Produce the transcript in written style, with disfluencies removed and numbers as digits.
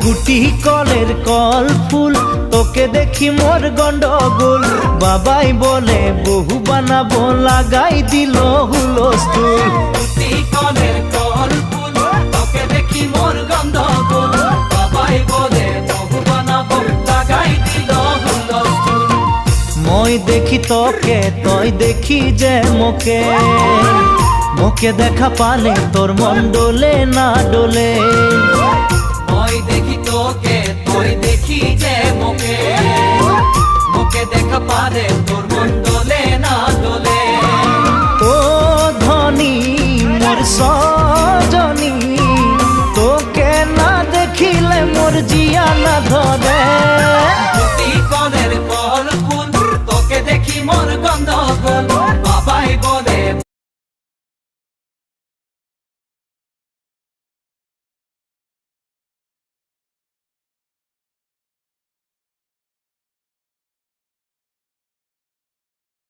গুটি কলের কল ফুল, তোকে দেখি মোর গন্ডগোল। বাবাই বলে বহু বানাবো, লাগাই দিল হুলস্থুল। গুটি কলের কল ফুল, তোকে দেখি মোর গন্ডগোল। বাবাই বলে বহু বানাবো, লাগাই দিল হুলস্থুল। মই দেখি তোকে, তই দেখি যে মোকে, মোকে দেখা পালে তোর মন ডোলে না ডোলে। মই দেখি তোকে, তুই দেখি যে মোকে, মোকে দেখা পারে তোর মন ডোলে না ডোলে। ও ধনী মোর